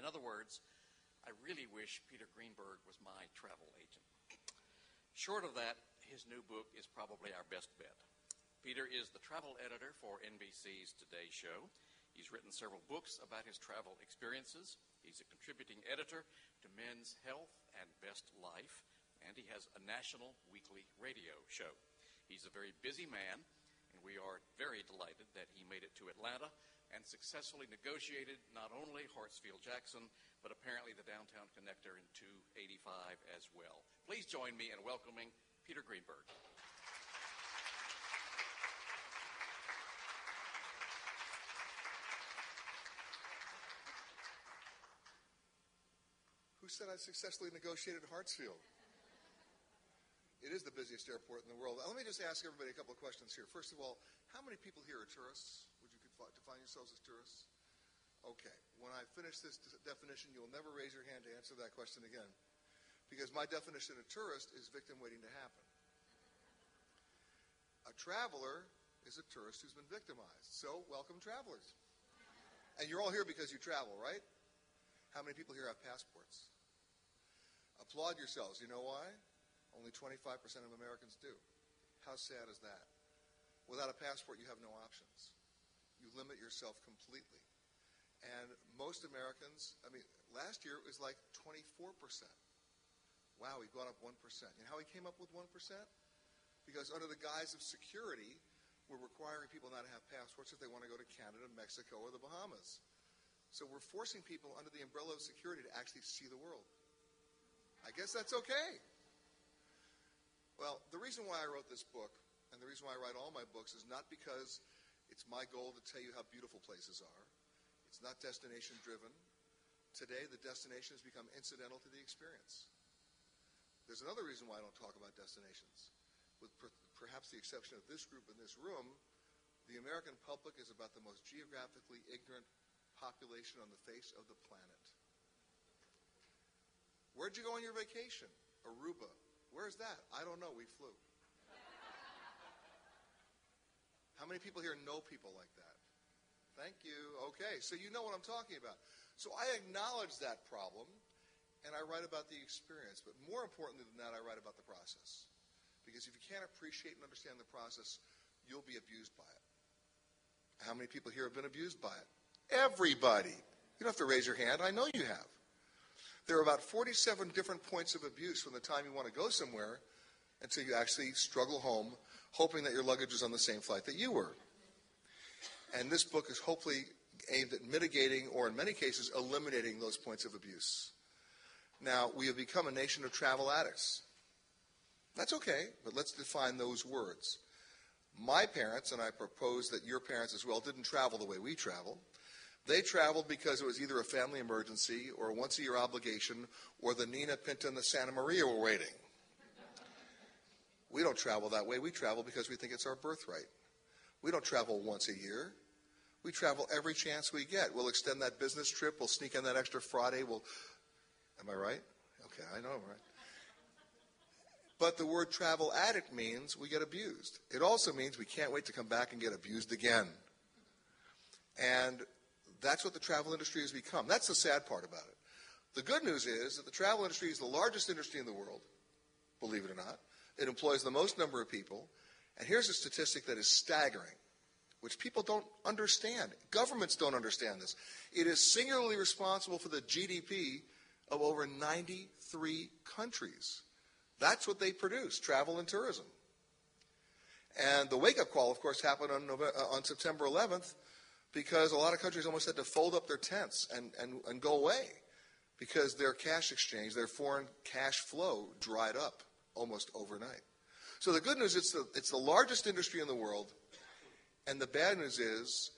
other words, I really wish Peter Greenberg was my travel agent. Short of that, his new book is probably our best bet. Peter is the travel editor for NBC's Today Show. He's written several books about his travel experiences. He's a contributing editor to Men's Health and Best Life, and he has a national weekly radio show. He's a very busy man, and we are very delighted that he made it to Atlanta and successfully negotiated not only Hartsfield-Jackson, but apparently the downtown connector in 285 as well. Please join me in welcoming Peter Greenberg. Who said I successfully negotiated Hartsfield? It is the busiest airport in the world. Let me just ask everybody a couple of questions here. First of all, how many people here are tourists? Would you define yourselves as tourists? Okay. When I finish this definition, you'll never raise your hand to answer that question again, because my definition of tourist is victim waiting to happen. A traveler is a tourist who's been victimized. So, welcome travelers. And you're all here because you travel, right? How many people here have passports? Applaud yourselves. You know why? Only 25% of Americans do. How sad is that? Without a passport, you have no options. You limit yourself completely. And most Americans, last year it was like 24%. Wow, we've gone up 1%. You know how we came up with 1%? Because under the guise of security, we're requiring people not to have passports if they want to go to Canada, Mexico, or the Bahamas. So we're forcing people under the umbrella of security to actually see the world. I guess that's okay. Well, the reason why I wrote this book, and the reason why I write all my books, is not because it's my goal to tell you how beautiful places are. It's not destination-driven. Today, the destination has become incidental to the experience. There's another reason why I don't talk about destinations. With perhaps the exception of this group in this room, the American public is about the most geographically ignorant population on the face of the planet. Where'd you go on your vacation? Aruba. Where's that? I don't know. We flew. How many people here know people like that? Thank you. Okay, so you know what I'm talking about. So I acknowledge that problem, and I write about the experience. But more importantly than that, I write about the process. Because if you can't appreciate and understand the process, you'll be abused by it. How many people here have been abused by it? Everybody. You don't have to raise your hand. I know you have. There are about 47 different points of abuse from the time you want to go somewhere until you actually struggle home, hoping that your luggage is on the same flight that you were. And this book is hopefully aimed at mitigating, or in many cases, eliminating those points of abuse. Now, we have become a nation of travel addicts. That's okay, but let's define those words. My parents, and I propose that your parents as well, didn't travel the way we travel. They traveled because it was either a family emergency or a once-a-year obligation, or the Nina Pinta and the Santa Maria were waiting. We don't travel that way. We travel because we think it's our birthright. We don't travel once a year. We travel every chance we get. We'll extend that business trip. We'll sneak in that extra Friday. Am I right? Okay, I know I'm right. But the word travel addict means we get abused. It also means we can't wait to come back and get abused again. And that's what the travel industry has become. That's the sad part about it. The good news is that the travel industry is the largest industry in the world, believe it or not. It employs the most number of people. And here's a statistic that is staggering, which people don't understand. Governments don't understand this. It is singularly responsible for the GDP of over 93 countries. That's what they produce, travel and tourism. And the wake-up call, of course, happened on September 11th, because a lot of countries almost had to fold up their tents and go away because their cash exchange, their foreign cash flow dried up almost overnight. So the good news is it's the largest industry in the world, and the bad news is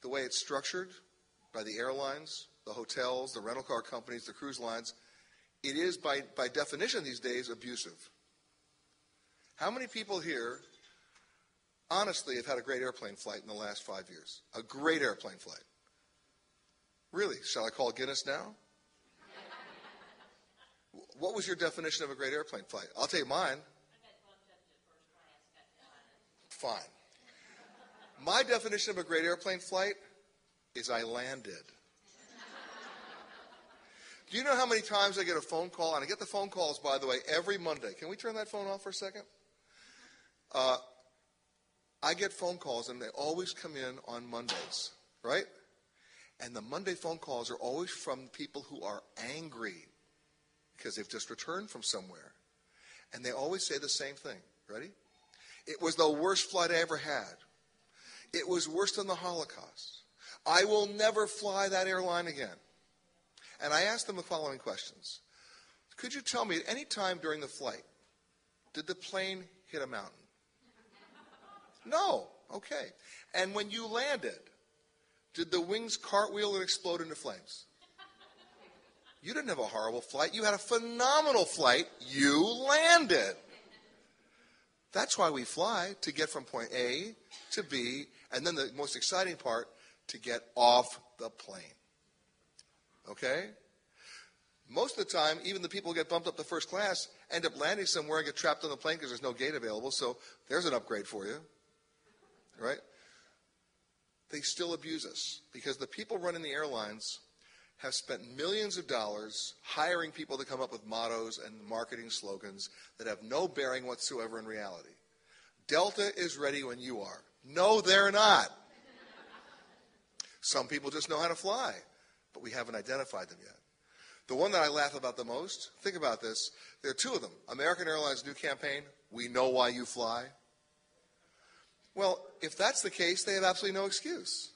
the way it's structured by the airlines, the hotels, the rental car companies, the cruise lines, it is by definition these days abusive. How many people here honestly have had a great airplane flight in the last 5 years? A great airplane flight. Really? Shall I call Guinness now? What was your definition of a great airplane flight? I'll tell you mine. Fine. My definition of a great airplane flight is I landed. Do you know how many times I get a phone call? And I get the phone calls, by the way, every Monday. Can we turn that phone off for a second? I get phone calls, and they always come in on Mondays, right? And the Monday phone calls are always from people who are angry because they've just returned from somewhere. And they always say the same thing. Ready? It was the worst flight I ever had. It was worse than the Holocaust. I will never fly that airline again. And I asked them the following questions. Could you tell me at any time during the flight, did the plane hit a mountain? No. Okay. And when you landed, did the wings cartwheel and explode into flames? You didn't have a horrible flight. You had a phenomenal flight. You landed. That's why we fly, to get from point A to B, and then the most exciting part, to get off the plane. Okay? Most of the time, even the people who get bumped up to first class end up landing somewhere and get trapped on the plane because there's no gate available, so there's an upgrade for you. Right? They still abuse us because the people running the airlines have spent millions of dollars hiring people to come up with mottos and marketing slogans that have no bearing whatsoever in reality. Delta is ready when you are. No, they're not. Some people just know how to fly, but we haven't identified them yet. The one that I laugh about the most, think about this, there are two of them. American Airlines' new campaign, "We know why you fly." Well, if that's the case, they have absolutely no excuse.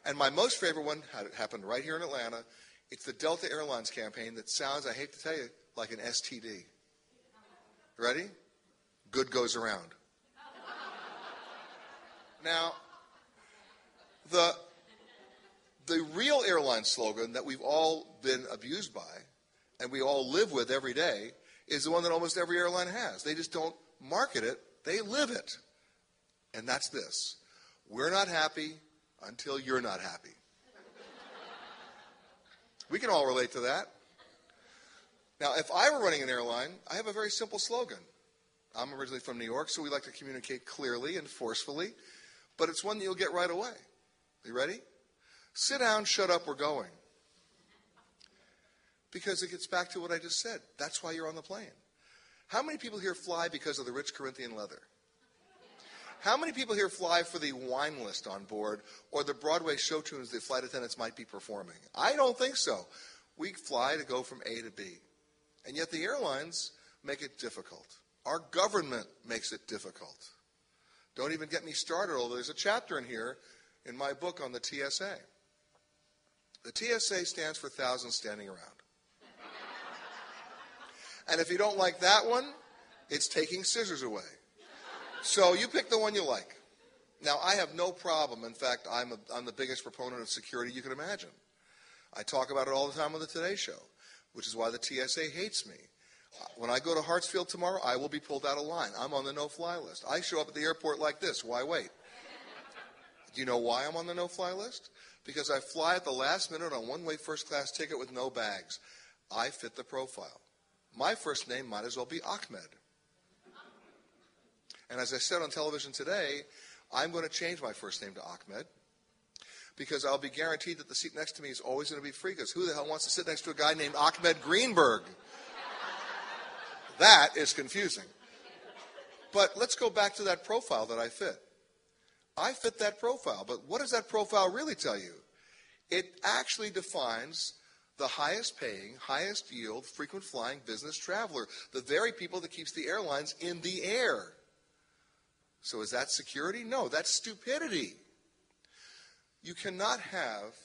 And my most favorite one happened right here in Atlanta. It's the Delta Airlines campaign that sounds, I hate to tell you, like an STD. Ready? Good goes around. Now, the real airline slogan that we've all been abused by and we all live with every day is the one that almost every airline has. They just don't market it, they live it. And that's this: we're not happy until you're not happy. We can all relate to that. Now, if I were running an airline, I have a very simple slogan. I'm originally from New York, so we like to communicate clearly and forcefully, but it's one that you'll get right away. You ready? Sit down, shut up, we're going. Because it gets back to what I just said. That's why you're on the plane. How many people here fly because of the rich Corinthian leather? How many people here fly for the wine list on board or the Broadway show tunes the flight attendants might be performing? I don't think so. We fly to go from A to B. And yet the airlines make it difficult. Our government makes it difficult. Don't even get me started, although there's a chapter in here in my book on the TSA. The TSA stands for Thousands Standing Around. And if you don't like that one, it's taking scissors away. So you pick the one you like. Now, I have no problem. In fact, I'm the biggest proponent of security you can imagine. I talk about it all the time on the Today Show, which is why the TSA hates me. When I go to Hartsfield tomorrow, I will be pulled out of line. I'm on the no-fly list. I show up at the airport like this. Why wait? Do you know why I'm on the no-fly list? Because I fly at the last minute on one-way first-class ticket with no bags. I fit the profile. My first name might as well be Ahmed. And as I said on television today, I'm going to change my first name to Ahmed because I'll be guaranteed that the seat next to me is always going to be free, because who the hell wants to sit next to a guy named Ahmed Greenberg? That is confusing. But let's go back to that profile that I fit. I fit that profile, but what does that profile really tell you? It actually defines the highest paying, highest yield, frequent flying business traveler, the very people that keeps the airlines in the air. So is that security? No, that's stupidity. You cannot have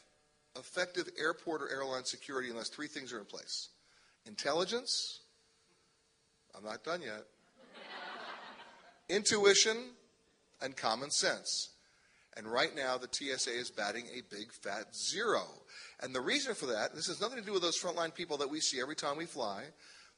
effective airport or airline security unless three things are in place: intelligence, I'm not done yet, intuition, and common sense. And right now, the TSA is batting a big fat 0. And the reason for that, this has nothing to do with those frontline people that we see every time we fly.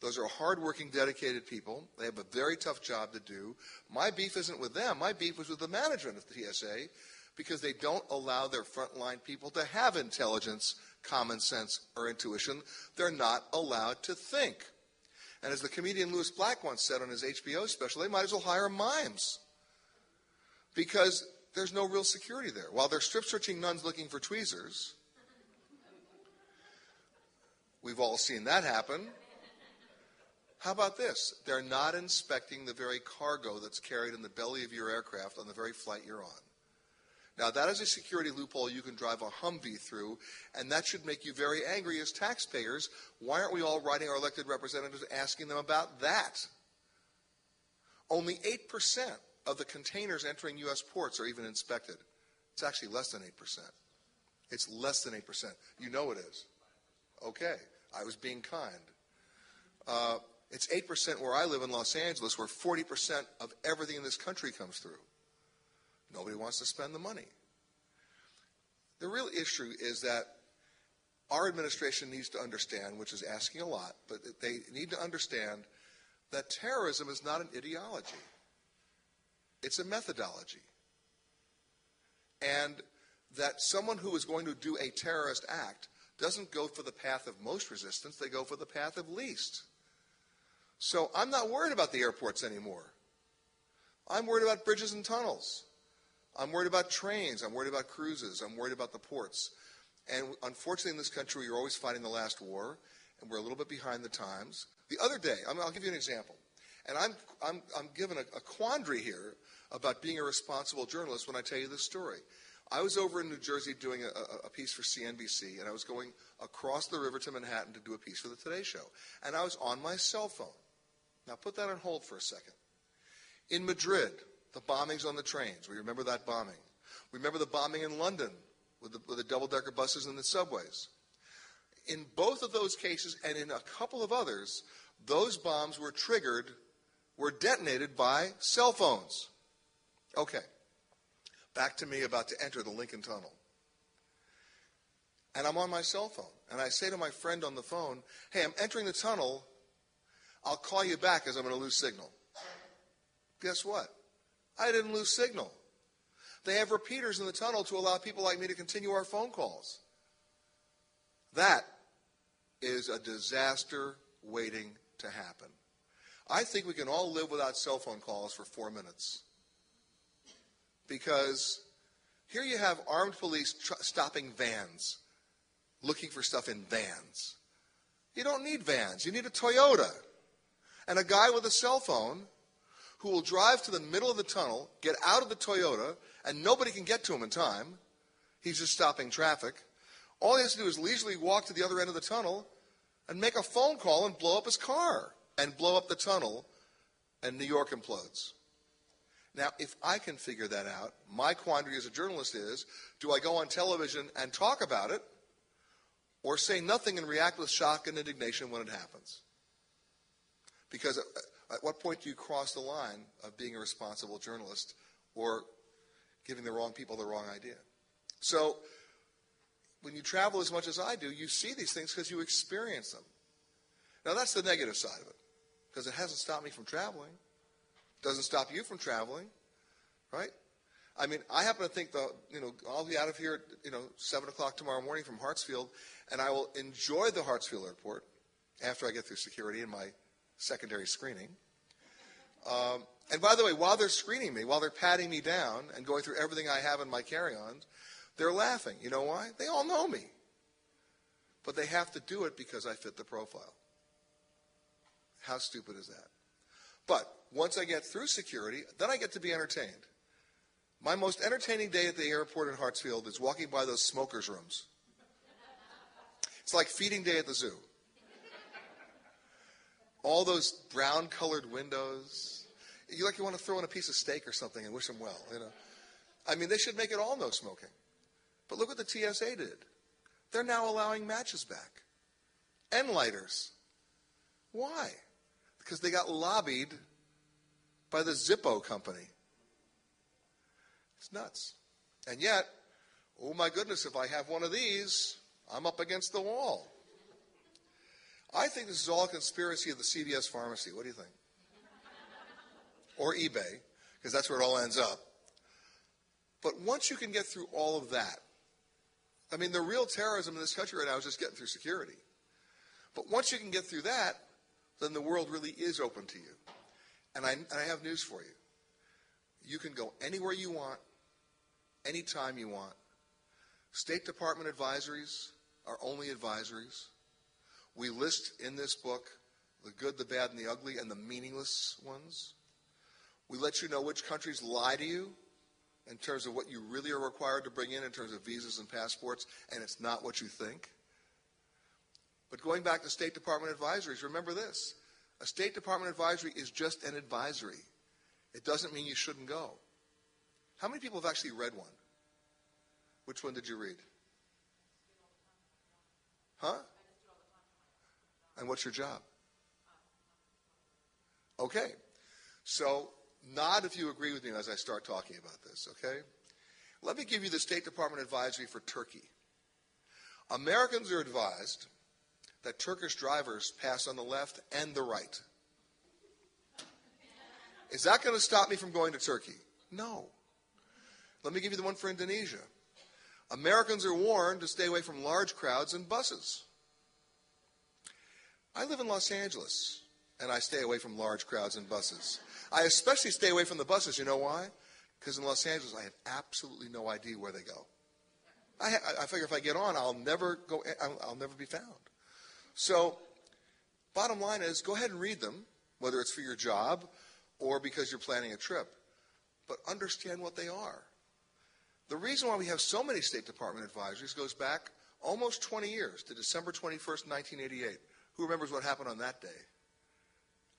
Those are hardworking, dedicated people. They have a very tough job to do. My beef isn't with them. My beef was with the management of the TSA, because they don't allow their frontline people to have intelligence, common sense, or intuition. They're not allowed to think. And as the comedian Louis Black once said on his HBO special, they might as well hire mimes, because there's no real security there. While they're strip-searching nuns looking for tweezers, We've all seen that happen. How about this? They're not inspecting the very cargo that's carried in the belly of your aircraft on the very flight you're on. Now, that is a security loophole you can drive a Humvee through, and that should make you very angry as taxpayers. Why aren't we all writing our elected representatives asking them about that? Only 8% of the containers entering U.S. ports are even inspected. It's actually less than 8%. It's less than 8%. You know it is. Okay, I was being kind. It's 8% where I live in Los Angeles, where 40% of everything in this country comes through. Nobody wants to spend the money. The real issue is that our administration needs to understand, which is asking a lot, but they need to understand that terrorism is not an ideology. It's a methodology. And that someone who is going to do a terrorist act doesn't go for the path of most resistance, they go for the path of least. So I'm not worried about the airports anymore. I'm worried about bridges and tunnels. I'm worried about trains. I'm worried about cruises. I'm worried about the ports. And unfortunately in this country, you're always fighting the last war, and we're a little bit behind the times. The other day, I'll give you an example. And I'm given a quandary here about being a responsible journalist when I tell you this story. I was over in New Jersey doing a piece for CNBC, and I was going across the river to Manhattan to do a piece for the Today Show. And I was on my cell phone. Now put that on hold for a second. In Madrid, the bombings on the trains. We remember that bombing. We remember the bombing in London with the double-decker buses and the subways. In both of those cases, and in a couple of others, those bombs were detonated by cell phones. Okay. Back to me about to enter the Lincoln Tunnel. And I'm on my cell phone. And I say to my friend on the phone, hey, I'm entering the tunnel. I'll call you back as I'm going to lose signal. Guess what? I didn't lose signal. They have repeaters in the tunnel to allow people like me to continue our phone calls. That is a disaster waiting to happen. I think we can all live without cell phone calls for 4 minutes. Because here you have armed police stopping vans, looking for stuff in vans. You don't need vans. You need a Toyota. And a guy with a cell phone who will drive to the middle of the tunnel, get out of the Toyota, and nobody can get to him in time. He's just stopping traffic. All he has to do is leisurely walk to the other end of the tunnel and make a phone call and blow up his car and blow up the tunnel, and New York implodes. Now, if I can figure that out, my quandary as a journalist is, do I go on television and talk about it, or say nothing and react with shock and indignation when it happens? Because at what point do you cross the line of being a responsible journalist or giving the wrong people the wrong idea? So when you travel as much as I do, you see these things because you experience them. Now, that's the negative side of it, because it hasn't stopped me from traveling. It doesn't stop you from traveling, right? I mean, I happen to think, I'll be out of here at, 7 o'clock tomorrow morning from Hartsfield, and I will enjoy the Hartsfield airport after I get through security and my secondary screening. And by the way, while they're screening me, while they're patting me down and going through everything I have in my carry-on, they're laughing. You know why? They all know me. But they have to do it because I fit the profile. How stupid is that? But once I get through security, then I get to be entertained. My most entertaining day at the airport in Hartsfield is walking by those smokers' rooms. It's like feeding day at the zoo. All those brown-colored windows. You want to throw in a piece of steak or something and wish them well, I mean, they should make it all no smoking. But look what the TSA did. They're now allowing matches back. And lighters. Why? Because they got lobbied by the Zippo company. It's nuts. And yet, oh my goodness, if I have one of these, I'm up against the wall. I think this is all a conspiracy of the CVS pharmacy. What do you think? Or eBay, because that's where it all ends up. But once you can get through all of that, I mean, the real terrorism in this country right now is just getting through security. But once you can get through that, then the world really is open to you. And I have news for you. You can go anywhere you want, anytime you want. State Department advisories are only advisories. We list in this book the good, the bad, and the ugly, and the meaningless ones. We let you know which countries lie to you in terms of what you really are required to bring in terms of visas and passports, and it's not what you think. But going back to State Department advisories, remember this. A State Department advisory is just an advisory. It doesn't mean you shouldn't go. How many people have actually read one? Which one did you read? Huh? And what's your job? Okay. So nod if you agree with me as I start talking about this, okay? Let me give you the State Department advisory for Turkey. Americans are advised that Turkish drivers pass on the left and the right. Is that going to stop me from going to Turkey? No. Let me give you the one for Indonesia. Americans are warned to stay away from large crowds and buses. I live in Los Angeles, and I stay away from large crowds and buses. I especially stay away from the buses. You know why? Because in Los Angeles, I have absolutely no idea where they go. I figure if I get on, I'll never be found. So, bottom line is, go ahead and read them, whether it's for your job or because you're planning a trip. But understand what they are. The reason why we have so many State Department advisories goes back almost 20 years to December 21st, 1988. Who remembers what happened on that day?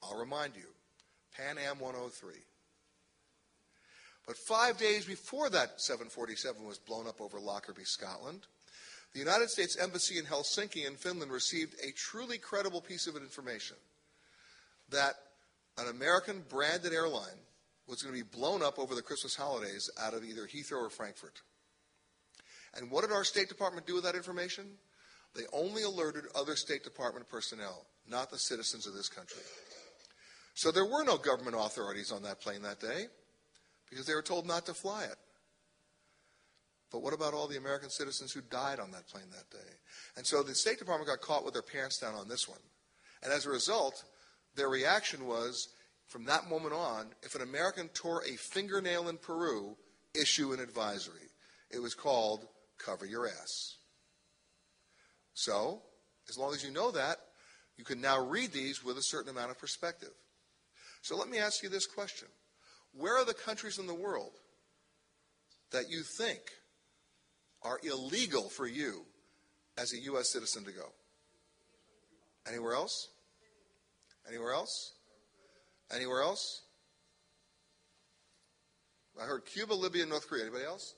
I'll remind you. Pan Am 103. But 5 days before that 747 was blown up over Lockerbie, Scotland, the United States Embassy in Helsinki in Finland received a truly credible piece of information that an American branded airline was going to be blown up over the Christmas holidays out of either Heathrow or Frankfurt. And what did our State Department do with that information? They only alerted other State Department personnel, not the citizens of this country. So there were no government authorities on that plane that day because they were told not to fly it. But what about all the American citizens who died on that plane that day? And so the State Department got caught with their pants down on this one. And as a result, their reaction was, from that moment on, if an American tore a fingernail in Peru, issue an advisory. It was called cover your ass. So, as long as you know that, you can now read these with a certain amount of perspective. So let me ask you this question. Where are the countries in the world that you think are illegal for you as a U.S. citizen to go? Anywhere else? Anywhere else? Anywhere else? I heard Cuba, Libya, and North Korea. Anybody else?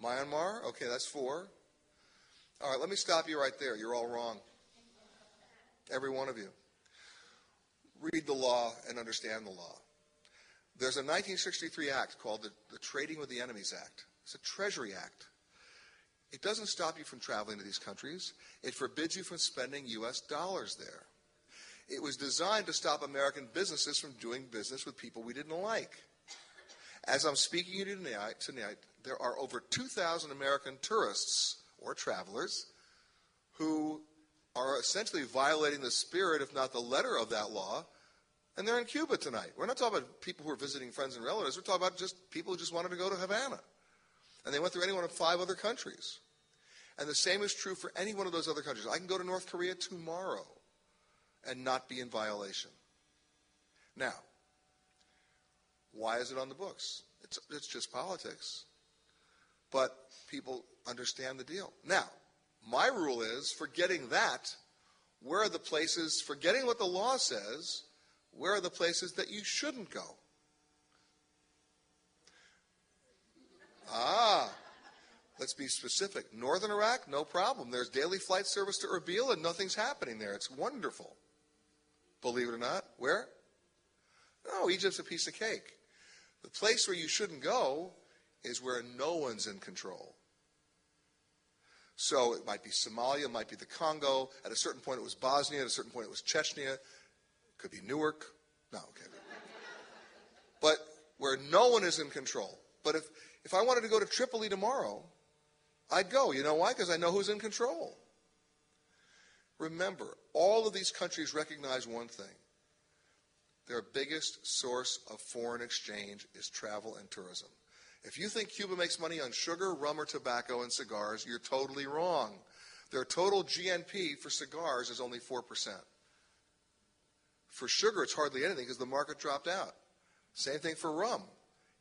Myanmar? Okay, that's 4. All right, let me stop you right there. You're all wrong. Every one of you. Read the law and understand the law. There's a 1963 act called the Trading with the Enemies Act. It's a Treasury Act. It doesn't stop you from traveling to these countries. It forbids you from spending U.S. dollars there. It was designed to stop American businesses from doing business with people we didn't like. As I'm speaking to you tonight, there are over 2,000 American tourists or travelers who are essentially violating the spirit, if not the letter of that law, and they're in Cuba tonight. We're not talking about people who are visiting friends and relatives. We're talking about just people who just wanted to go to Havana. And they went through any one of 5 other countries. And the same is true for any one of those other countries. I can go to North Korea tomorrow and not be in violation. Now, why is it on the books? It's just politics. But people understand the deal. Now, my rule is, forgetting that, where are the places, forgetting what the law says, where are the places that you shouldn't go? Let's be specific. Northern Iraq, no problem. There's daily flight service to Erbil and nothing's happening there. It's wonderful. Believe it or not. Where? No, Egypt's a piece of cake. The place where you shouldn't go is where no one's in control. So it might be Somalia, it might be the Congo. At a certain point it was Bosnia, at a certain point it was Chechnya. It could be Newark. No, okay. But where no one is in control. But if I wanted to go to Tripoli tomorrow, I'd go. You know why? Because I know who's in control. Remember, all of these countries recognize one thing. Their biggest source of foreign exchange is travel and tourism. If you think Cuba makes money on sugar, rum, or tobacco and cigars, you're totally wrong. Their total GNP for cigars is only 4%. For sugar, it's hardly anything because the market dropped out. Same thing for rum.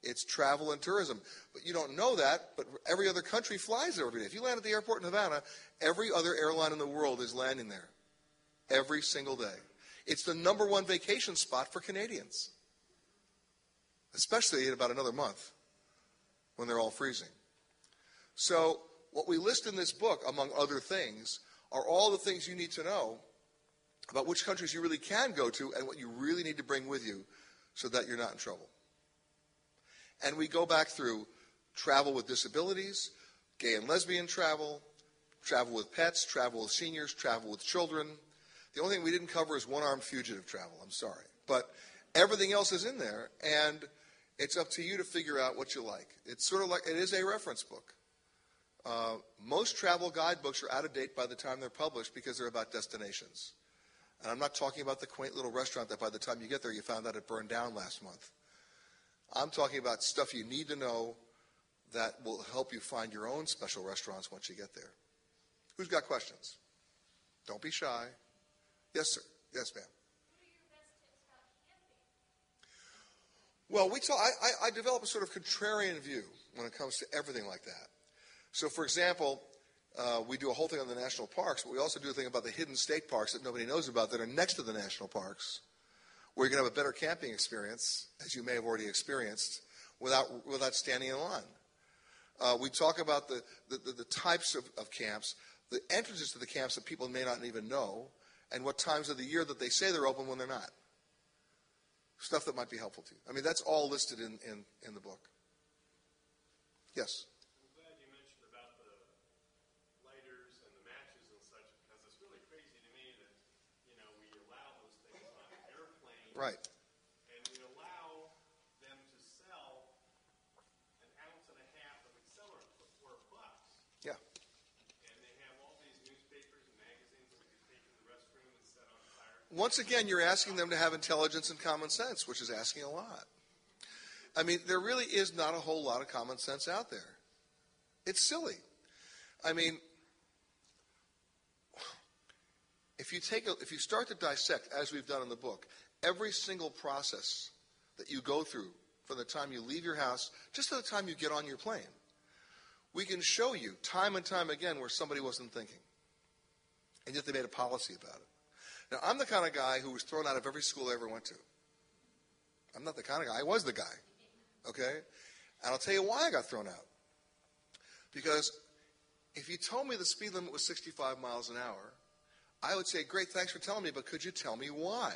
It's travel and tourism. But you don't know that, but every other country flies there every day. If you land at the airport in Havana, every other airline in the world is landing there. Every single day. It's the number one vacation spot for Canadians. Especially in about another month when they're all freezing. So what we list in this book, among other things, are all the things you need to know about which countries you really can go to and what you really need to bring with you so that you're not in trouble. And we go back through travel with disabilities, gay and lesbian travel, travel with pets, travel with seniors, travel with children. The only thing we didn't cover is one-armed fugitive travel. I'm sorry. But everything else is in there, and it's up to you to figure out what you like. It's sort of like, it is a reference book. Most travel guidebooks are out of date by the time they're published because they're about destinations. And I'm not talking about the quaint little restaurant that by the time you get there you found out it burned down last month. I'm talking about stuff you need to know that will help you find your own special restaurants once you get there. Who's got questions? Don't be shy. Yes, sir. Yes, ma'am. Well, I develop a sort of contrarian view when it comes to everything like that. So, for example, we do a whole thing on the national parks, but we also do a thing about the hidden state parks that nobody knows about that are next to the national parks, where you're going to have a better camping experience, as you may have already experienced, without standing in line. We talk about the types of camps, the entrances to the camps that people may not even know, and what times of the year that they say they're open when they're not. Stuff that might be helpful to you. I mean, that's all listed in the book. Yes? I'm glad you mentioned about the lighters and the matches and such, because it's really crazy to me that, we allow those things on an airplane. Right. And we allow them to sell an ounce and a half of accelerant for $4. Yeah. And they have all these newspapers and magazines that we can take in the restroom and set on fire. Once again, you're asking them to have intelligence and common sense, which is asking a lot. I mean, there really is not a whole lot of common sense out there. It's silly. I mean, if you start to dissect, as we've done in the book, every single process that you go through from the time you leave your house just to the time you get on your plane, we can show you time and time again where somebody wasn't thinking. And yet they made a policy about it. Now, I'm the kind of guy who was thrown out of every school I ever went to. I'm not the kind of guy. I was the guy. Okay? And I'll tell you why I got thrown out. Because if you told me the speed limit was 65 miles an hour, I would say, great, thanks for telling me, but could you tell me why?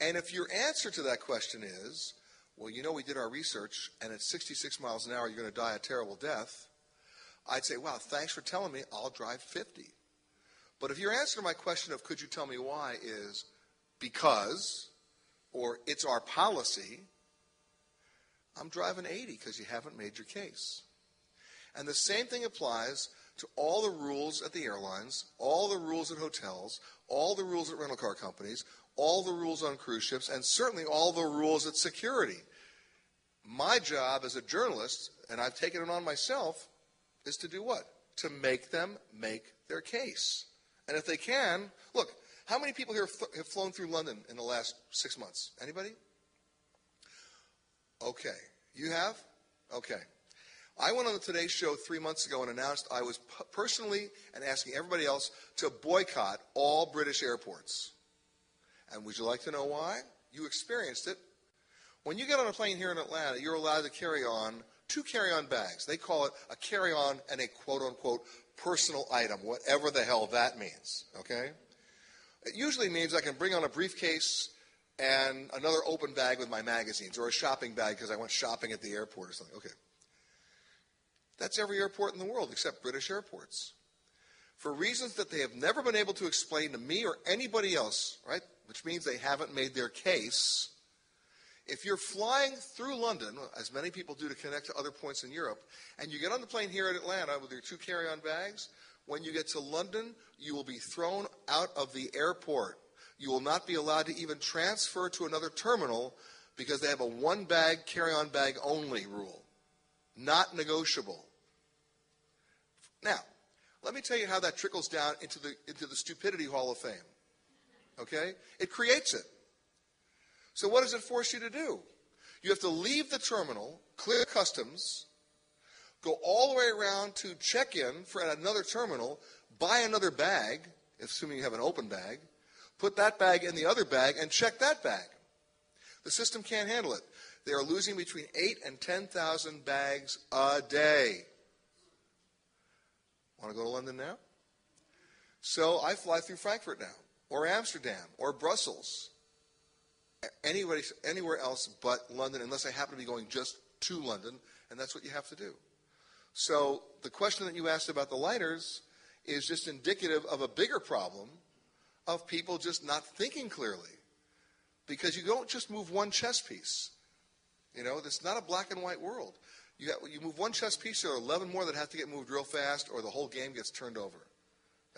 And if your answer to that question is, well, we did our research, and at 66 miles an hour, you're going to die a terrible death, I'd say, wow, thanks for telling me, I'll drive 50. But if your answer to my question of could you tell me why is because, or it's our policy, I'm driving 80 because you haven't made your case. And the same thing applies to all the rules at the airlines, all the rules at hotels, all the rules at rental car companies, all the rules on cruise ships, and certainly all the rules at security. My job as a journalist, and I've taken it on myself, is to do what? To make them make their case. And if they can, look, how many people here have flown through London in the last 6 months? Anybody? Okay. You have? Okay. I went on the Today Show 3 months ago and announced I was personally and asking everybody else to boycott all British airports. And would you like to know why? You experienced it. When you get on a plane here in Atlanta, you're allowed to carry on 2 carry-on bags. They call it a carry-on and a quote-unquote personal item, whatever the hell that means, okay? It usually means I can bring on a briefcase and another open bag with my magazines, or a shopping bag because I went shopping at the airport or something. Okay. That's every airport in the world except British airports. For reasons that they have never been able to explain to me or anybody else, right, which means they haven't made their case, if you're flying through London, as many people do to connect to other points in Europe, and you get on the plane here at Atlanta with your 2 carry-on bags, when you get to London, you will be thrown out of the airport. You will not be allowed to even transfer to another terminal because they have a 1-bag, carry-on bag only rule. Not negotiable. Now, Let me tell you how that trickles down into the stupidity hall of fame. Okay? It creates it. So what does it force you to do? You have to leave the terminal, clear customs, go all the way around to check in for another terminal, buy another bag, assuming you have an open bag, put that bag in the other bag, and check that bag. The system can't handle it. They are losing between 8,000 and 10,000 bags a day. Want to go to London now? So I fly through Frankfurt now, or Amsterdam, or Brussels, anywhere else but London, unless I happen to be going just to London, and that's what you have to do. So the question that you asked about the lighters is just indicative of a bigger problem of people just not thinking clearly. Because you don't just move one chess piece. You know, it's not a black and white world. You move one chess piece, there are 11 more that have to get moved real fast, or the whole game gets turned over.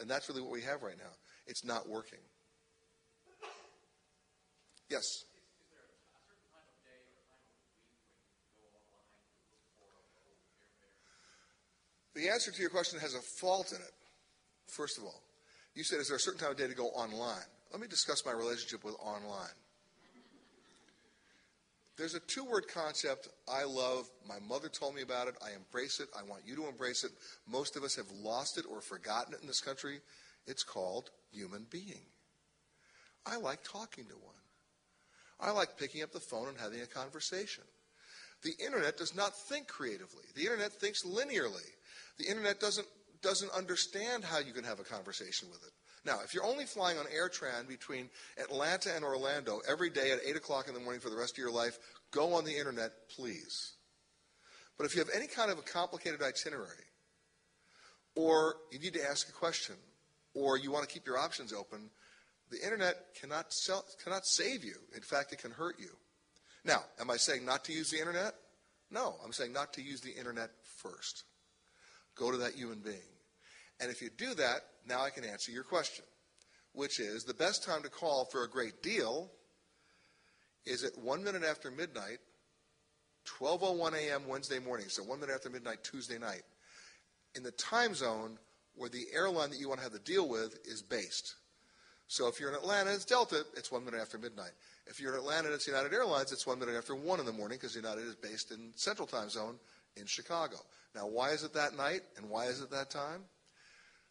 And that's really what we have right now. It's not working. Yes? Is there a certain time of day or time of week when you go online to look for a airfare? The answer to your question has a fault in it, first of all. You said, is there a certain time of day to go online? Let me discuss my relationship with online. There's a two-word concept I love. My mother told me about it. I embrace it. I want you to embrace it. Most of us have lost it or forgotten it in this country. It's called human being. I like talking to one. I like picking up the phone and having a conversation. The internet does not think creatively. The internet thinks linearly. The internet doesn't understand how you can have a conversation with it. Now, if you're only flying on AirTran between Atlanta and Orlando every day at 8 o'clock in the morning for the rest of your life, go on the internet, please. But if you have any kind of a complicated itinerary, or you need to ask a question, or you want to keep your options open, the internet cannot save you. In fact, it can hurt you. Now, am I saying not to use the internet? No, I'm saying not to use the internet first. Go to that human being. And if you do that, now I can answer your question, which is the best time to call for a great deal is at 1 minute after midnight, 12:01 a.m. Wednesday morning, so 1 minute after midnight Tuesday night, in the time zone where the airline that you want to have the deal with is based. So if you're in Atlanta, it's Delta, it's 1 minute after midnight. If you're in Atlanta and it's United Airlines, it's 1 minute after 1 in the morning because United is based in Central Time Zone in Chicago. Now, why is it that night and why is it that time?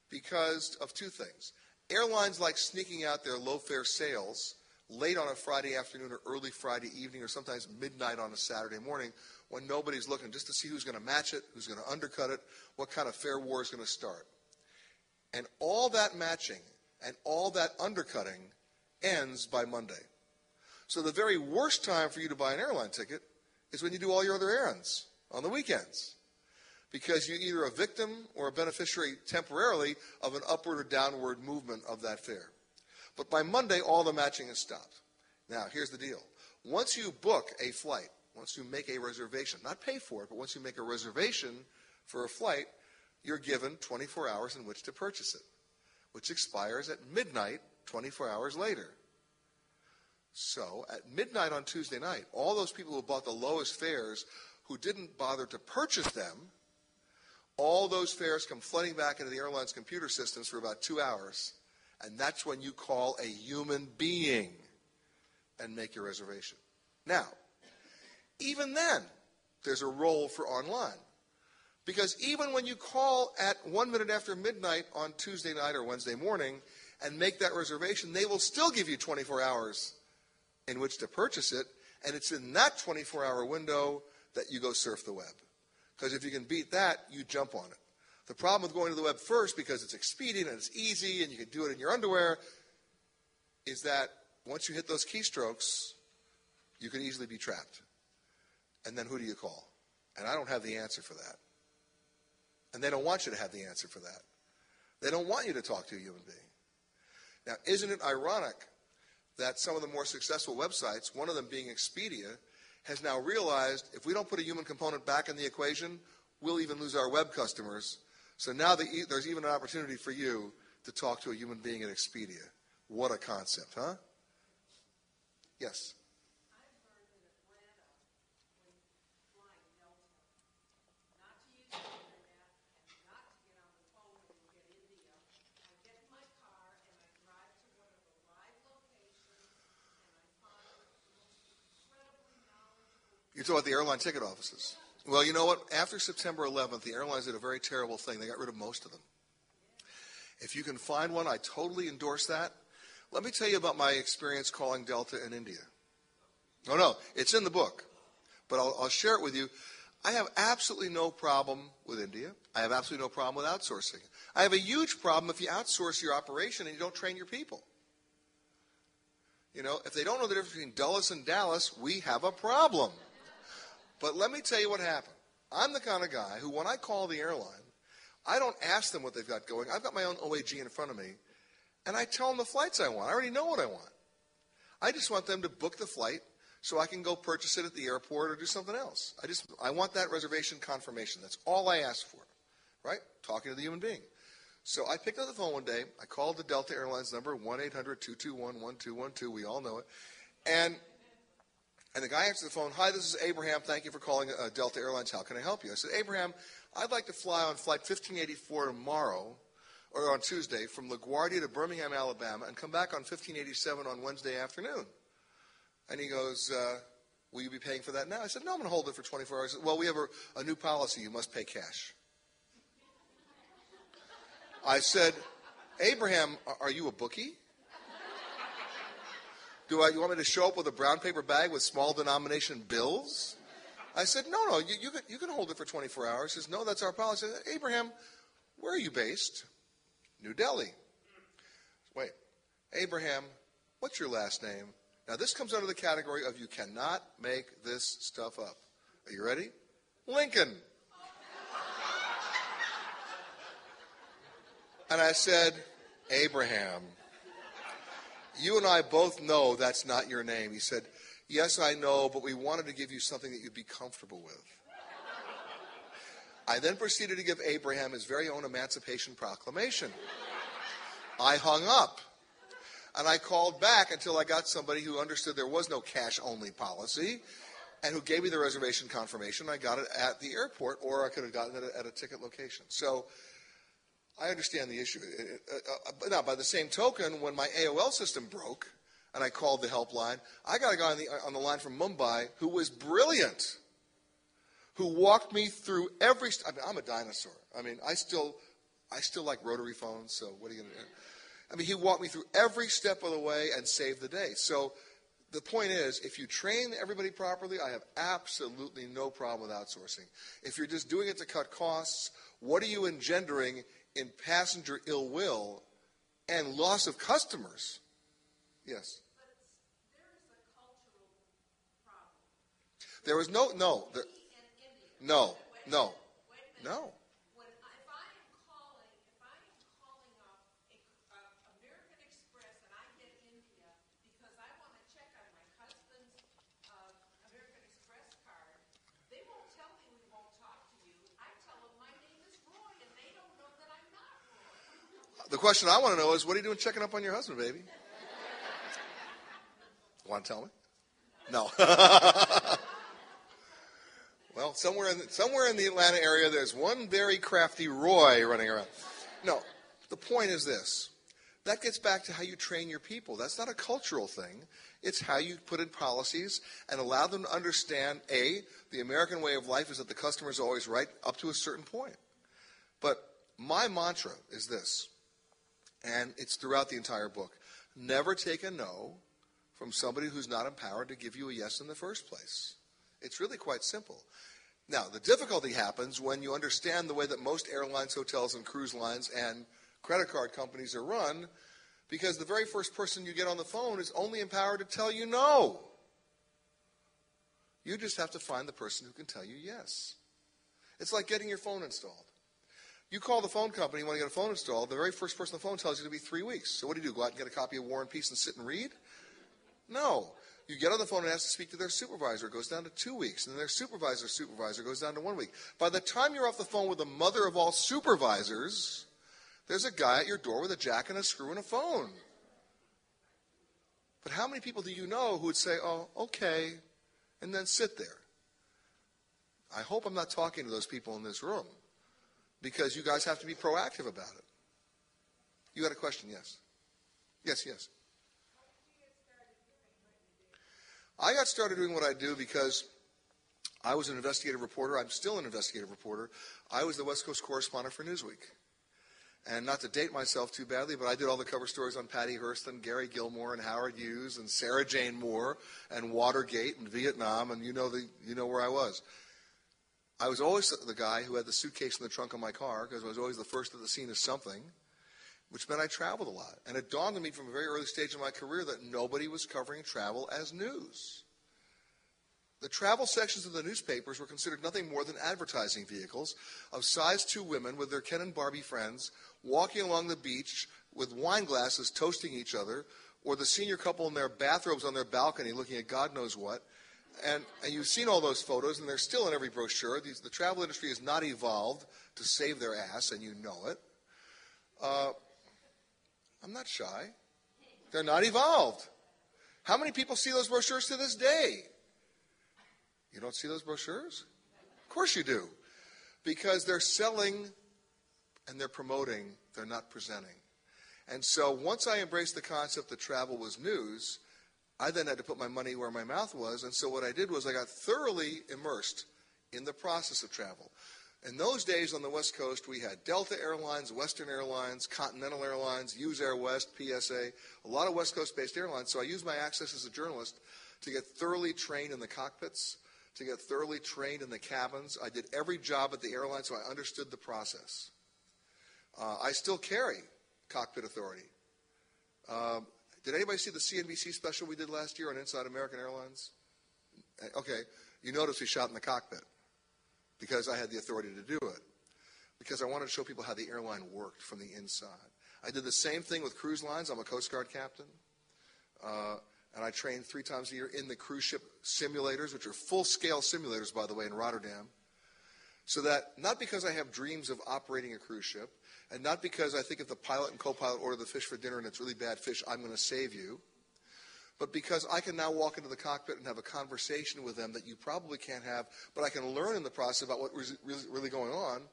Because of two things. Airlines like sneaking out their low-fare sales late on a Friday afternoon or early Friday evening or sometimes midnight on a Saturday morning when nobody's looking, just to see who's going to match it, who's going to undercut it, what kind of fare war is going to start. And all that matching and all that undercutting ends by Monday. So the very worst time for you to buy an airline ticket is when you do all your other errands on the weekends. Because you're either a victim or a beneficiary temporarily of an upward or downward movement of that fare. But by Monday, all the matching is stopped. Now, here's the deal. Once you book a flight, once you make a reservation, not pay for it, but once you make a reservation for a flight, you're given 24 hours in which to purchase it, which expires at midnight 24 hours later. So at midnight on Tuesday night, all those people who bought the lowest fares who didn't bother to purchase them, all those fares come flooding back into the airline's computer systems for about 2 hours, and that's when you call a human being and make your reservation. Now, even then, there's a role for online. Because even when you call at 1 minute after midnight on Tuesday night or Wednesday morning and make that reservation, they will still give you 24 hours in which to purchase it, and it's in that 24-hour window that you go surf the web. Because if you can beat that, you jump on it. The problem with going to the web first, because it's expedient and it's easy and you can do it in your underwear, is that once you hit those keystrokes, you can easily be trapped. And then who do you call? And I don't have the answer for that. And they don't want you to have the answer for that. They don't want you to talk to a human being. Now, isn't it ironic that some of the more successful websites, one of them being Expedia, has now realized if we don't put a human component back in the equation, we'll even lose our web customers. So now there's even an opportunity for you to talk to a human being at Expedia. What a concept, huh? Yes? You're talking about the airline ticket offices. Well, you know what? After September 11th, the airlines did a very terrible thing. They got rid of most of them. If you can find one, I totally endorse that. Let me tell you about my experience calling Delta in India. Oh, no, it's in the book, but I'll share it with you. I have absolutely no problem with India. I have absolutely no problem with outsourcing. I have a huge problem if you outsource your operation and you don't train your people. You know, if they don't know the difference between Dulles and Dallas, we have a problem. But let me tell you what happened. I'm the kind of guy who, when I call the airline, I don't ask them what they've got going. I've got my own OAG in front of me, and I tell them the flights I want. I already know what I want. I just want them to book the flight so I can go purchase it at the airport or do something else. I want that reservation confirmation. That's all I ask for, right? Talking to the human being. So I picked up the phone one day. I called the Delta Airlines number, 1-800-221-1212. We all know it. And the guy answered the phone. Hi, this is Abraham. Thank you for calling Delta Airlines. How can I help you? I said, Abraham, I'd like to fly on flight 1584 tomorrow, or on Tuesday, from LaGuardia to Birmingham, Alabama, and come back on 1587 on Wednesday afternoon. And he goes, will you be paying for that now? I said, no, I'm going to hold it for 24 hours. He said, well, we have a new policy. You must pay cash. I said, Abraham, are you a bookie? You want me to show up with a brown paper bag with small denomination bills? I said, no, you can hold it for 24 hours. He says, no, that's our policy. I said, Abraham, where are you based? New Delhi. Wait, Abraham, what's your last name? Now, this comes under the category of you cannot make this stuff up. Are you ready? Lincoln. And I said, Abraham, you and I both know that's not your name. He said, yes, I know, but we wanted to give you something that you'd be comfortable with. I then proceeded to give Abraham his very own Emancipation Proclamation. I hung up. And I called back until I got somebody who understood there was no cash-only policy and who gave me the reservation confirmation. I got it at the airport, or I could have gotten it at a ticket location. So I understand the issue. Now, by the same token, when my AOL system broke and I called the helpline, I got a guy on the line from Mumbai who was brilliant, who walked me through every I'm a dinosaur. I mean, I still like rotary phones, so what are you going to do? I mean, he walked me through every step of the way and saved the day. So the point is, if you train everybody properly, I have absolutely no problem with outsourcing. If you're just doing it to cut costs, what are you engendering in passenger ill will and loss of customers? Yes. But there is a cultural problem. There was no. No. If I am calling up American Express and I get India because I want to check on my husband's American Express card, they won't tell me we won't talk to you. I tell them my name is Roy and they don't know that I'm not Roy. The question I want to know is, what are you doing checking up on your husband, baby? Want to tell me? No. Well, somewhere in the Atlanta area, there's one very crafty Roy running around. No, the point is this. That gets back to how you train your people. That's not a cultural thing. It's how you put in policies and allow them to understand, A, the American way of life is that the customer is always right up to a certain point. But my mantra is this, and it's throughout the entire book. Never take a no from somebody who's not empowered to give you a yes in the first place. It's really quite simple. Now, the difficulty happens when you understand the way that most airlines, hotels, and cruise lines and credit card companies are run, because the very first person you get on the phone is only empowered to tell you no. You just have to find the person who can tell you yes. It's like getting your phone installed. You call the phone company, you want to get a phone installed, the very first person on the phone tells you it'll be 3 weeks. So what do? Go out and get a copy of War and Peace and sit and read? No. You get on the phone and ask to speak to their supervisor. It goes down to 2 weeks. And then their supervisor goes down to 1 week. By the time you're off the phone with the mother of all supervisors, there's a guy at your door with a jack and a screw and a phone. But how many people do you know who would say, oh, okay, and then sit there? I hope I'm not talking to those people in this room, because you guys have to be proactive about it. You had a question, yes? Yes. I got started doing what I do because I was an investigative reporter. I'm still an investigative reporter. I was the West Coast correspondent for Newsweek. And not to date myself too badly, but I did all the cover stories on Patty Hearst and Gary Gilmore and Howard Hughes and Sarah Jane Moore and Watergate and Vietnam, and you know where I was. I was always the guy who had the suitcase in the trunk of my car because I was always the first at the scene of something, which meant I traveled a lot. And it dawned on me from a very early stage in my career that nobody was covering travel as news. The travel sections of the newspapers were considered nothing more than advertising vehicles of size 2 women with their Ken and Barbie friends walking along the beach with wine glasses toasting each other, or the senior couple in their bathrobes on their balcony looking at God knows what. And you've seen all those photos, and they're still in every brochure. The travel industry has not evolved to save their ass, and you know it. I'm not shy. They're not evolved. How many people see those brochures to this day? You don't see those brochures? Of course you do. Because they're selling and they're promoting, they're not presenting. And so once I embraced the concept that travel was news, I then had to put my money where my mouth was. And so what I did was I got thoroughly immersed in the process of travel. In those days on the West Coast, we had Delta Airlines, Western Airlines, Continental Airlines, Hughes Air West, PSA, a lot of West Coast-based airlines. So I used my access as a journalist to get thoroughly trained in the cockpits, to get thoroughly trained in the cabins. I did every job at the airline, so I understood the process. I still carry cockpit authority. Did anybody see the CNBC special we did last year on Inside American Airlines? Okay, you notice we shot in the cockpit because I had the authority to do it, because I wanted to show people how the airline worked from the inside. I did the same thing with cruise lines. I'm a Coast Guard captain. And I train 3 times a year in the cruise ship simulators, which are full-scale simulators, by the way, in Rotterdam. So that, not because I have dreams of operating a cruise ship, and not because I think if the pilot and co-pilot order the fish for dinner and it's really bad fish, I'm going to save you, but because I can now walk into the cockpit and have a conversation with them that you probably can't have, but I can learn in the process about what was really going on,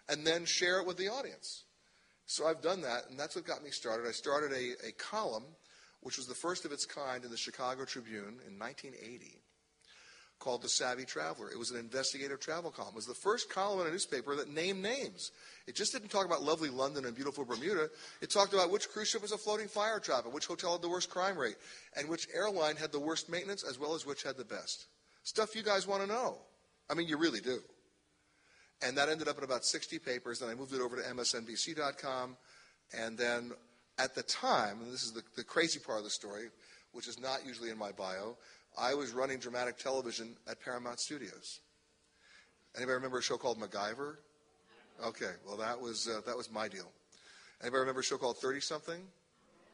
and then share it with the audience. So I've done that, and that's what got me started. I started a column, which was the first of its kind in the Chicago Tribune in 1980, called The Savvy Traveler. It was an investigative travel column. It was the first column in a newspaper that named names. It just didn't talk about lovely London and beautiful Bermuda. It talked about which cruise ship was a floating fire trap, and which hotel had the worst crime rate, and which airline had the worst maintenance, as well as which had the best. Stuff you guys want to know. I mean, you really do. And that ended up in about 60 papers. Then I moved it over to MSNBC.com, and then at the time, and this is the crazy part of the story, which is not usually in my bio, I was running dramatic television at Paramount Studios. Anybody remember a show called MacGyver? Okay, well that was my deal. Anybody remember a show called 30-something?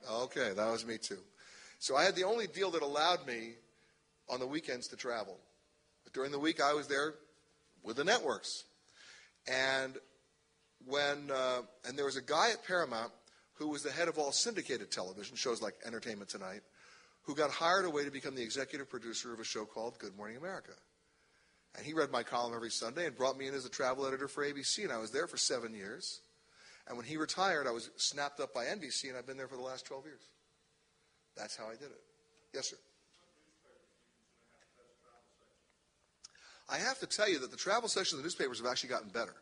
Okay, that was me too. So I had the only deal that allowed me on the weekends to travel. But during the week I was there with the networks. And and there was a guy at Paramount who was the head of all syndicated television, shows like Entertainment Tonight, who got hired away to become the executive producer of a show called Good Morning America. And he read my column every Sunday and brought me in as a travel editor for ABC, and I was there for 7 years. And when he retired, I was snapped up by NBC, and I've been there for the last 12 years. That's how I did it. Yes, sir. I have to tell you that the travel section of the newspapers have actually gotten better,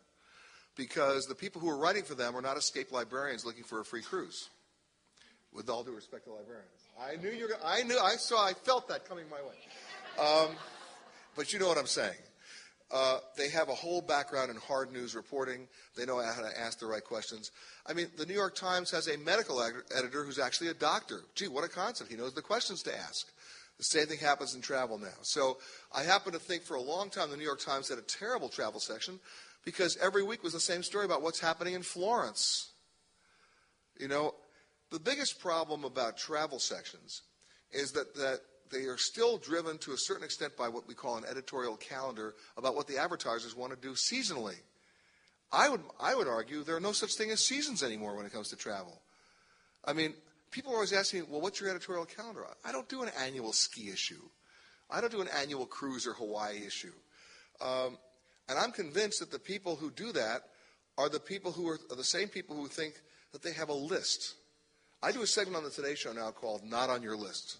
because the people who are writing for them are not escaped librarians looking for a free cruise. With all due respect to librarians. I felt that coming my way. But you know what I'm saying. They have a whole background in hard news reporting. They know how to ask the right questions. I mean, the New York Times has a medical editor who's actually a doctor. Gee, what a concept. He knows the questions to ask. The same thing happens in travel now. So I happen to think for a long time the New York Times had a terrible travel section, because every week was the same story about what's happening in Florence. You know, the biggest problem about travel sections is that they are still driven to a certain extent by what we call an editorial calendar about what the advertisers want to do seasonally. I would argue there are no such thing as seasons anymore when it comes to travel. I mean, people are always asking me, well, what's your editorial calendar? I don't do an annual ski issue. I don't do an annual cruise or Hawaii issue. And I'm convinced that the people who do that are the people who are the same people who think that they have a list. I do a segment on the Today Show now called Not on Your List.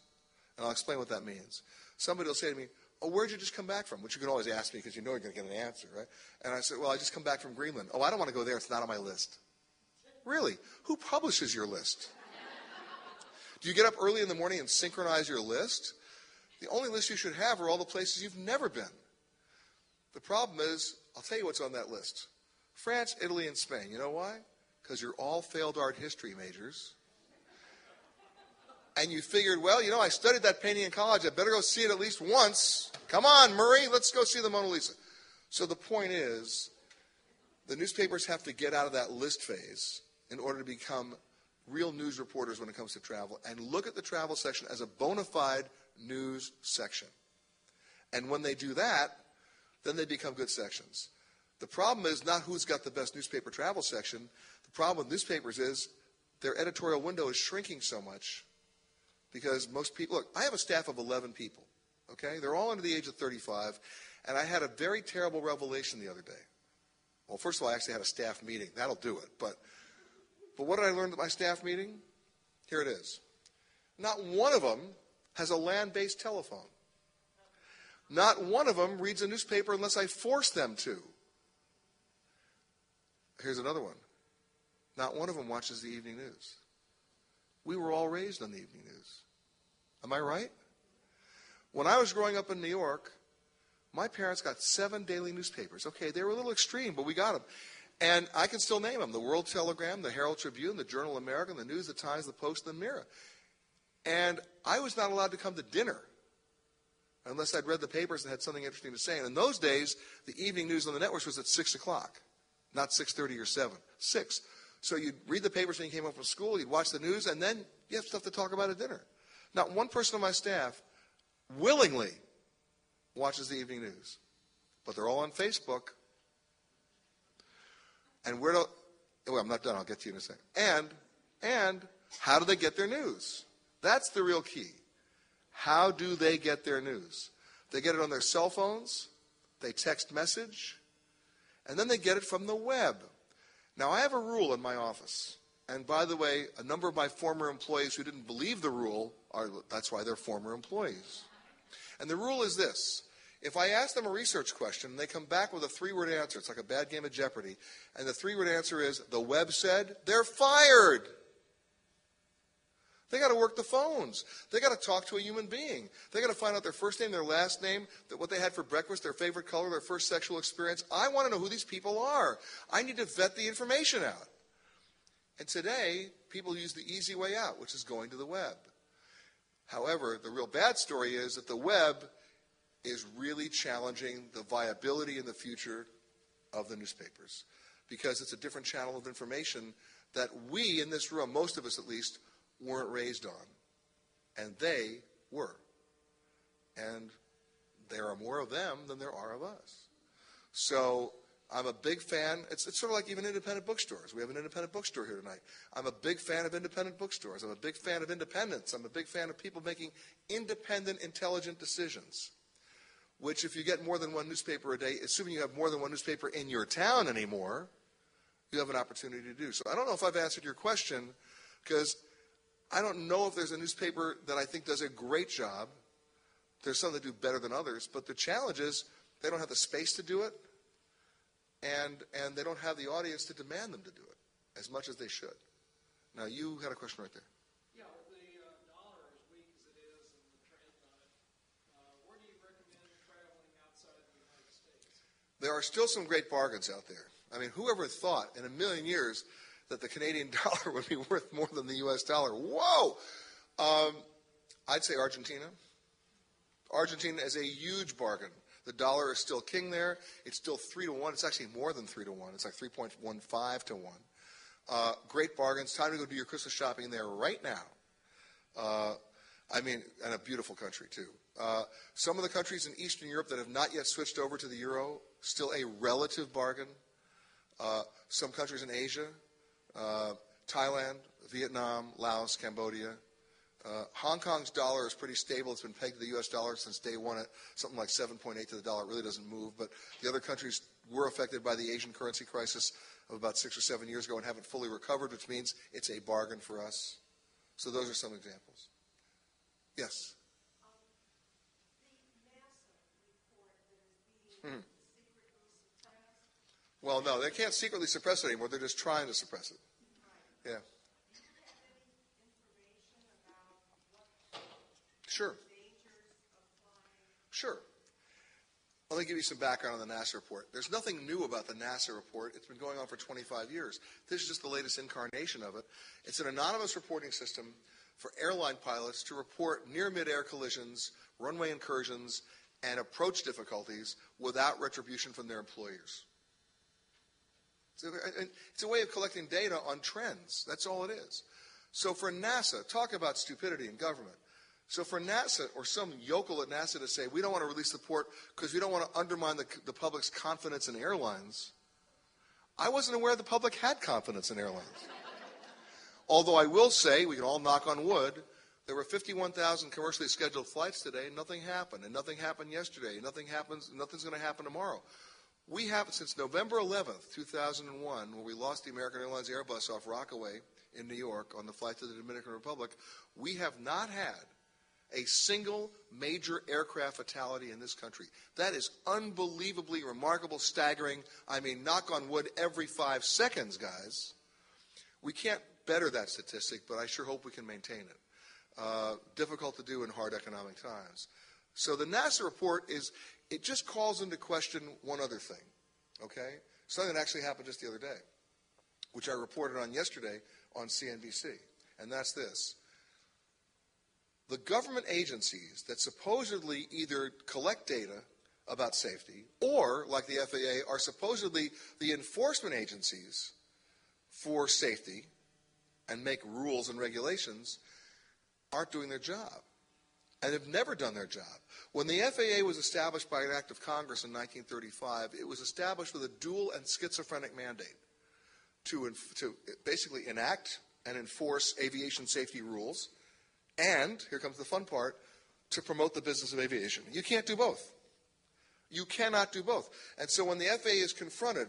And I'll explain what that means. Somebody will say to me, oh, where'd you just come back from? Which you can always ask me because you know you're going to get an answer, right? And I said, well, I just come back from Greenland. Oh, I don't want to go there. It's not on my list. Really? Who publishes your list? Do you get up early in the morning and synchronize your list? The only list you should have are all the places you've never been. The problem is, I'll tell you what's on that list. France, Italy, and Spain. You know why? Because you're all failed art history majors. And you figured, well, I studied that painting in college. I better go see it at least once. Come on, Murray, let's go see the Mona Lisa. So the point is, the newspapers have to get out of that list phase in order to become real news reporters when it comes to travel and look at the travel section as a bona fide news section. And when they do that, then they become good sections. The problem is not who's got the best newspaper travel section. The problem with newspapers is their editorial window is shrinking so much because most people, look, I have a staff of 11 people, okay? They're all under the age of 35, and I had a very terrible revelation the other day. Well, first of all, I actually had a staff meeting. That'll do it. But what did I learn at my staff meeting? Here it is. Not one of them has a land-based telephone. Not one of them reads a newspaper unless I force them to. Here's another one. Not one of them watches the evening news. We were all raised on the evening news. Am I right? When I was growing up in New York, my parents got 7 daily newspapers. Okay, they were a little extreme, but we got them. And I can still name them. The World Telegram, the Herald Tribune, the Journal American, the News, the Times, the Post, and the Mirror. And I was not allowed to come to dinner unless I'd read the papers and had something interesting to say. And in those days, the evening news on the networks was at 6 o'clock, not 6:30 or 7. 6. So you'd read the papers when you came home from school, you'd watch the news, and then you have stuff to talk about at dinner. Not one person on my staff willingly watches the evening news. But they're all on Facebook. And well, I'm not done. I'll get to you in a second. And how do they get their news? That's the real key. How do they get their news? They get it on their cell phones. They text message. And then they get it from the web. Now, I have a rule in my office. And by the way, a number of my former employees who didn't believe the rule, that's why they're former employees. And the rule is this. If I ask them a research question and they come back with a 3-word answer, it's like a bad game of Jeopardy, and the 3-word answer is, the web said, they're fired. They got to work the phones. They got to talk to a human being. They got to find out their first name, their last name, what they had for breakfast, their favorite color, their first sexual experience. I want to know who these people are. I need to vet the information out. And today, people use the easy way out, which is going to the web. However, the real bad story is that the web is really challenging the viability in the future of the newspapers because it's a different channel of information that we in this room, most of us at least, weren't raised on. And they were. And there are more of them than there are of us. So I'm a big fan. It's sort of like even independent bookstores. We have an independent bookstore here tonight. I'm a big fan of independent bookstores. I'm a big fan of independence. I'm a big fan of people making independent, intelligent decisions. Which if you get more than one newspaper a day, assuming you have more than one newspaper in your town anymore, you have an opportunity to do. So I don't know if I've answered your question because I don't know if there's a newspaper that I think does a great job. There's some that do better than others, but the challenge is they don't have the space to do it, and they don't have the audience to demand them to do it as much as they should. Now, you had a question right there. Yeah, with the dollar as weak as it is and the trend on it, where do you recommend traveling outside the United States? There are still some great bargains out there. I mean, whoever thought in a million years that the Canadian dollar would be worth more than the U.S. dollar? Whoa! I'd say Argentina. Argentina is a huge bargain. The dollar is still king there. It's still 3-to-1. It's actually more than 3-to-1. It's like 3.15 to 1. Great bargains. Time to go do your Christmas shopping there right now. And a beautiful country, too. Some of the countries in Eastern Europe that have not yet switched over to the euro, still a relative bargain. Some countries in Asia, Thailand, Vietnam, Laos, Cambodia. Hong Kong's dollar is pretty stable. It's been pegged to the U.S. dollar since day one at something like 7.8 to the dollar. It really doesn't move. But the other countries were affected by the Asian currency crisis of about 6 or 7 years ago and haven't fully recovered, which means it's a bargain for us. So those are some examples. Yes? The NASA secretly suppress? Well, no, they can't secretly suppress it anymore. They're just trying to suppress it. Yeah. Do you have any information about what Sure. dangers of flying? Sure. Let me give you some background on the NASA report. There's nothing new about the NASA report. It's been going on for 25 years. This is just the latest incarnation of it. It's an anonymous reporting system for airline pilots to report near-mid-air collisions, runway incursions, and approach difficulties without retribution from their employers. It's a way of collecting data on trends. That's all it is. So for NASA, talk about stupidity in government. So for NASA or some yokel at NASA to say, we don't want to release the report because we don't want to undermine the public's confidence in airlines, I wasn't aware the public had confidence in airlines. Although I will say, we can all knock on wood, there were 51,000 commercially scheduled flights today, and nothing happened, and nothing happened yesterday, and nothing's going to happen tomorrow. We have, since November 11th, 2001, where we lost the American Airlines Airbus off Rockaway in New York on the flight to the Dominican Republic, we have not had a single major aircraft fatality in this country. That is unbelievably remarkable, staggering. I mean, knock on wood every 5 seconds, guys. We can't better that statistic, but I sure hope we can maintain it. Difficult to do in hard economic times. So the NASA report it just calls into question one other thing, okay? Something that actually happened just the other day, which I reported on yesterday on CNBC, and that's this. The government agencies that supposedly either collect data about safety or, like the FAA, are supposedly the enforcement agencies for safety and make rules and regulations aren't doing their job and have never done their job. When the FAA was established by an act of Congress in 1935, it was established with a dual and schizophrenic mandate to basically enact and enforce aviation safety rules, and, here comes the fun part, to promote the business of aviation. You can't do both. You cannot do both. And so when the FAA is confronted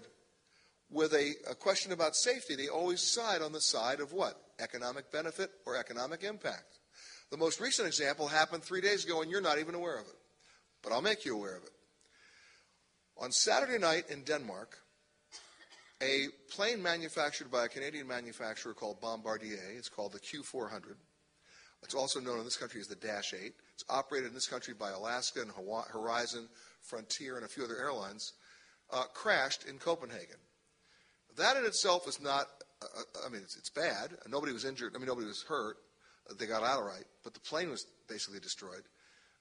with a question about safety, they always side on the side of what? Economic benefit or economic impact. The most recent example happened 3 days ago, and you're not even aware of it. But I'll make you aware of it. On Saturday night in Denmark, a plane manufactured by a Canadian manufacturer called Bombardier, it's called the Q400. It's also known in this country as the Dash 8. It's operated in this country by Alaska and Horizon, Frontier, and a few other airlines, crashed in Copenhagen. That in itself is not, it's bad. Nobody was injured. Nobody was hurt. They got out all right. But the plane was basically destroyed.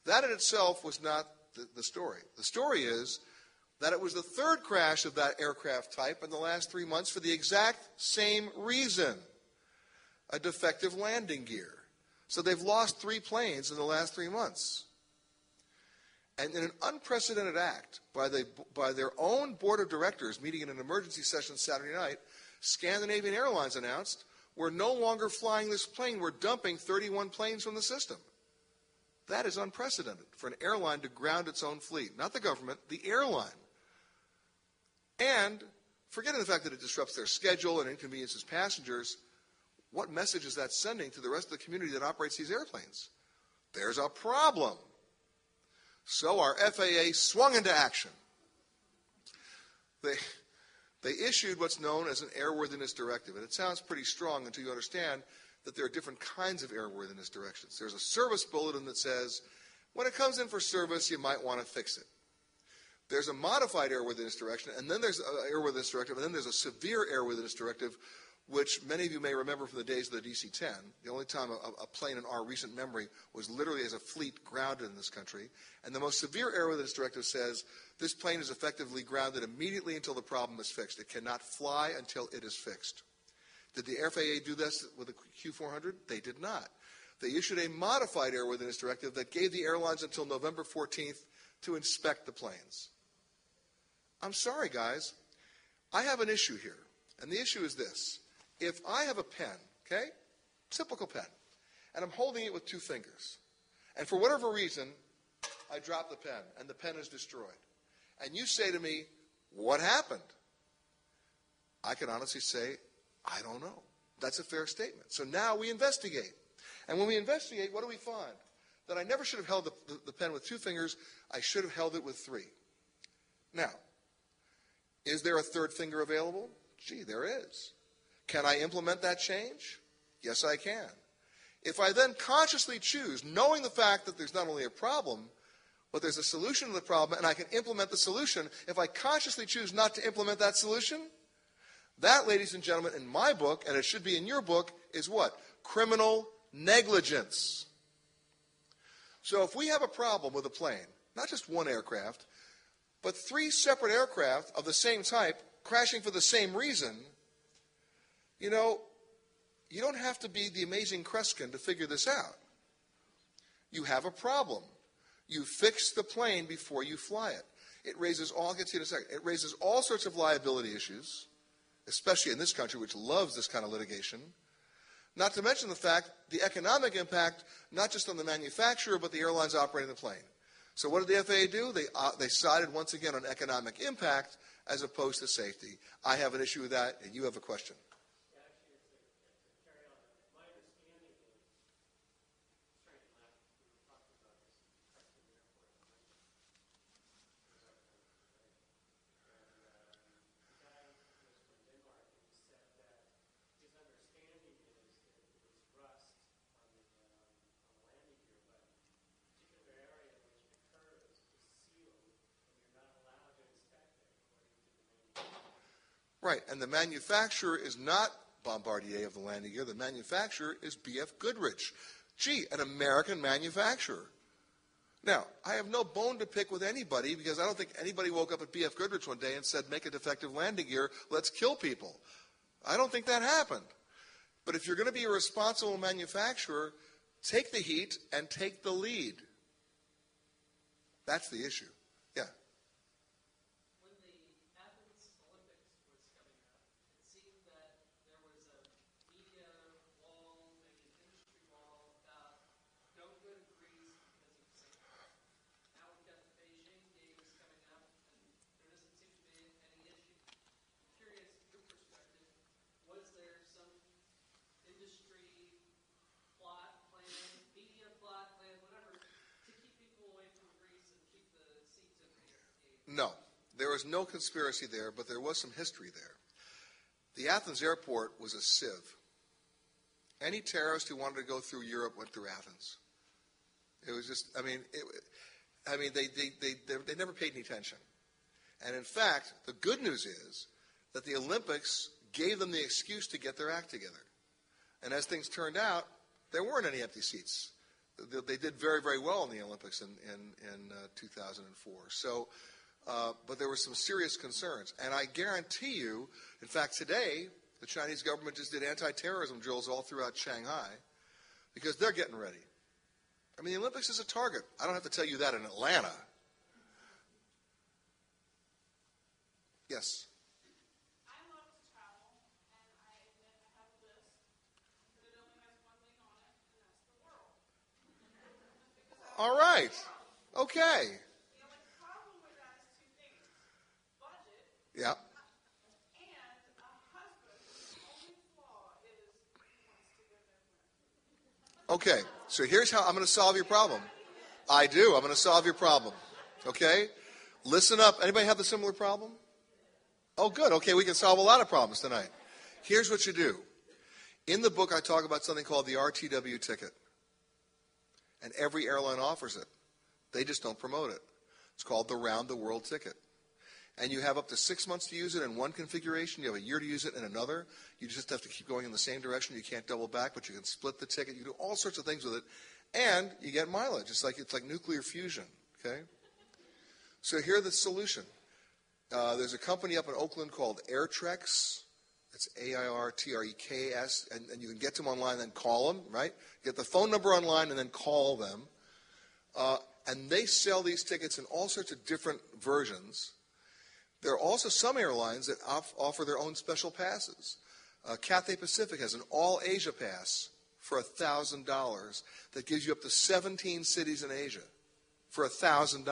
That in itself was not the story. The story is that it was the third crash of that aircraft type in the last 3 months for the exact same reason, a defective landing gear. So they've lost 3 planes in the last 3 months. And in an unprecedented act by their own board of directors meeting in an emergency session Saturday night, Scandinavian Airlines announced, we're no longer flying this plane. We're dumping 31 planes from the system. That is unprecedented for an airline to ground its own fleet. Not the government, the airline. And forgetting the fact that it disrupts their schedule and inconveniences passengers, what message is that sending to the rest of the community that operates these airplanes? There's a problem. So our FAA swung into action. They issued what's known as an airworthiness directive. And it sounds pretty strong until you understand that there are different kinds of airworthiness directions. There's a service bulletin that says, when it comes in for service, you might want to fix it. There's a modified airworthiness direction, and then there's an airworthiness directive, and then there's a severe airworthiness directive, which many of you may remember from the days of the DC-10. The only time a plane in our recent memory was literally as a fleet grounded in this country. And the most severe airworthiness directive says this plane is effectively grounded immediately until the problem is fixed. It cannot fly until it is fixed. Did the FAA do this with the Q400? They did not. They issued a modified airworthiness directive that gave the airlines until November 14th to inspect the planes. I'm sorry, guys. I have an issue here. And the issue is this. If I have a pen, okay, typical pen, and I'm holding it with 2 fingers, and for whatever reason, I drop the pen, and the pen is destroyed, and you say to me, what happened? I can honestly say, I don't know. That's a fair statement. So now we investigate. And when we investigate, what do we find? That I never should have held the pen with 2 fingers. I should have held it with 3. Now, is there a third finger available? Gee, there is. Can I implement that change? Yes, I can. If I then consciously choose, knowing the fact that there's not only a problem, but there's a solution to the problem, and I can implement the solution, if I consciously choose not to implement that solution, that, ladies and gentlemen, in my book, and it should be in your book, is what? Criminal negligence. So if we have a problem with a plane, not just one aircraft, but 3 separate aircraft of the same type crashing for the same reason, you don't have to be the amazing Kreskin to figure this out. You have a problem. You fix the plane before you fly it. It raises all, I'll get to you in a second, it raises all sorts of liability issues, especially in this country, which loves this kind of litigation. Not to mention the fact, the economic impact, not just on the manufacturer, but the airlines operating the plane. So what did the FAA do? They sided once again on economic impact as opposed to safety. I have an issue with that, and you have a question. Right, and the manufacturer is not Bombardier of the landing gear. The manufacturer is B.F. Goodrich. Gee, an American manufacturer. Now, I have no bone to pick with anybody because I don't think anybody woke up at B.F. Goodrich one day and said, make a defective landing gear, let's kill people. I don't think that happened. But if you're going to be a responsible manufacturer, take the heat and take the lead. That's the issue. Yeah. No, there was no conspiracy there, but there was some history there. The Athens airport was a sieve. Any terrorist who wanted to go through Europe went through Athens. It was just, they never paid any attention. And in fact, the good news is that the Olympics gave them the excuse to get their act together. And as things turned out, there weren't any empty seats. They did very, very well in the Olympics in 2004. So, but there were some serious concerns. And I guarantee you, in fact, today, the Chinese government just did anti-terrorism drills all throughout Shanghai because they're getting ready. I mean, the Olympics is a target. I don't have to tell you that in Atlanta. Yes? I love to travel, and I admit I have a list, but it only has one thing on it, and that's the world. All right. Okay. The only problem with that is 2 things. Budget. Yeah. And a husband's only flaw is he wants to go there. Okay. So here's how I'm going to solve your problem. I do. I'm going to solve your problem. Okay? Listen up. Anybody have the similar problem? Oh, good. Okay, we can solve a lot of problems tonight. Here's what you do. In the book, I talk about something called the RTW ticket. And every airline offers it. They just don't promote it. It's called the Round the World ticket. And you have up to 6 months to use it in one configuration. You have a year to use it in another. You just have to keep going in the same direction. You can't double back, but you can split the ticket. You can do all sorts of things with it. And you get mileage. It's like nuclear fusion. Okay? So here's the solution. There's a company up in Oakland called Airtrex. It's AIRTREKS, and you can get them online and then call them, right? Get the phone number online and then call them. And they sell these tickets in all sorts of different versions. There are also some airlines that offer their own special passes. Cathay Pacific has an all-Asia pass for $1,000 that gives you up to 17 cities in Asia for $1,000.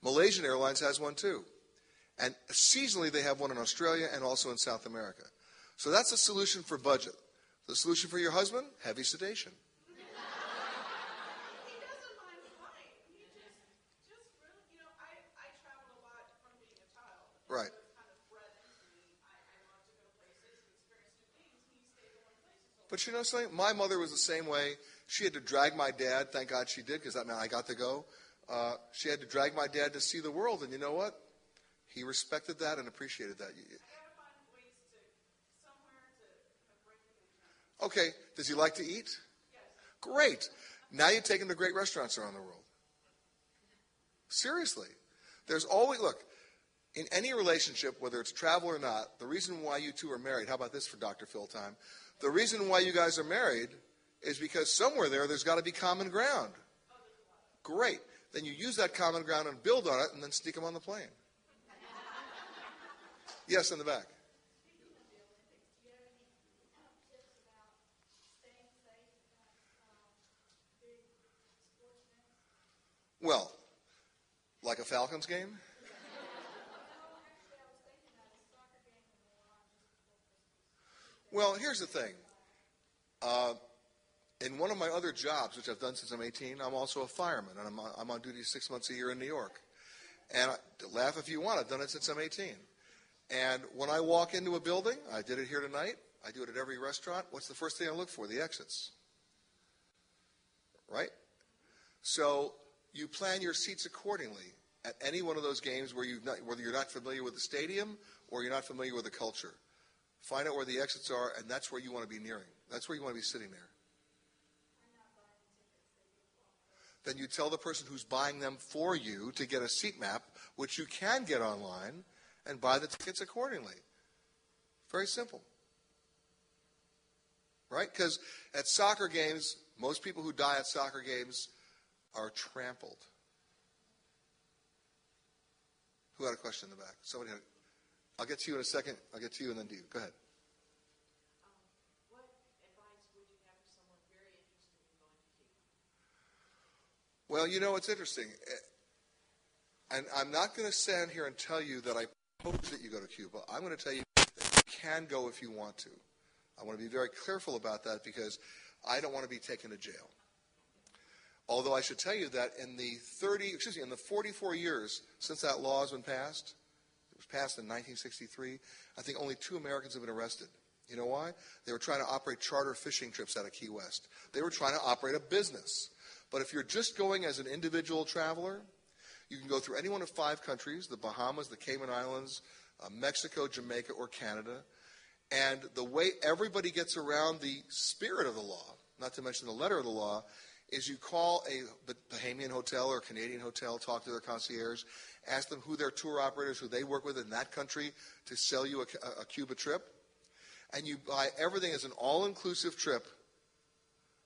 Malaysian Airlines has one too. And seasonally they have one in Australia and also in South America. So that's a solution for budget. The solution for your husband? Heavy sedation. He doesn't mind flying. He just really, I travel But you know something? My mother was the same way. She had to drag my dad. Thank God she did, because that meant I got to go. She had to drag my dad to see the world, and you know what? He respected that and appreciated that. I gotta find ways to somewhere to break it in. Okay, does he like to eat? Yes. Great. Now you take him to great restaurants around the world. Seriously. There's always, look, in any relationship, whether it's travel or not, the reason why you two are married, how about this for Dr. Phil time? The reason why you guys are married is because somewhere there's got to be common ground. Great. Then you use that common ground and build on it and then sneak them on the plane. Yes, in the back. Well, like a Falcons game? Well, here's the thing. In one of my other jobs, which I've done since I'm 18, I'm also a fireman, and I'm on duty 6 months a year in New York. And laugh if you want, I've done it since I'm 18. And when I walk into a building, I did it here tonight, I do it at every restaurant, what's the first thing I look for? The exits. Right? So you plan your seats accordingly at any one of those games whether you're not familiar with the stadium or you're not familiar with the culture. Find out where the exits are, and that's where you want to be nearing. That's where you want to be sitting there. Then you tell the person who's buying them for you to get a seat map, which you can get online, and buy the tickets accordingly. Very simple. Right? Because at soccer games, most people who die at soccer games are trampled. Who had a question in the back? Somebody had. I'll get to you in a second. I'll get to you and then to you. Go ahead. What advice would you have for someone very interested in going to Cuba? Well, you know, it's interesting. And I'm not going to stand here and tell you that I propose that you go to Cuba. I'm going to tell you that you can go if you want to. I want to be very careful about that because I don't want to be taken to jail. Although I should tell you that in the 44 years since that law has been passed, it was passed in 1963, I think only 2 Americans have been arrested. You know why? They were trying to operate charter fishing trips out of Key West. They were trying to operate a business. But if you're just going as an individual traveler, you can go through any one of 5 countries, the Bahamas, the Cayman Islands, Mexico, Jamaica, or Canada. And the way everybody gets around the spirit of the law, not to mention the letter of the law, is you call a Bahamian hotel or a Canadian hotel, talk to their concierge, ask them who their tour operators, who they work with in that country to sell you a Cuba trip, and you buy everything as an all-inclusive trip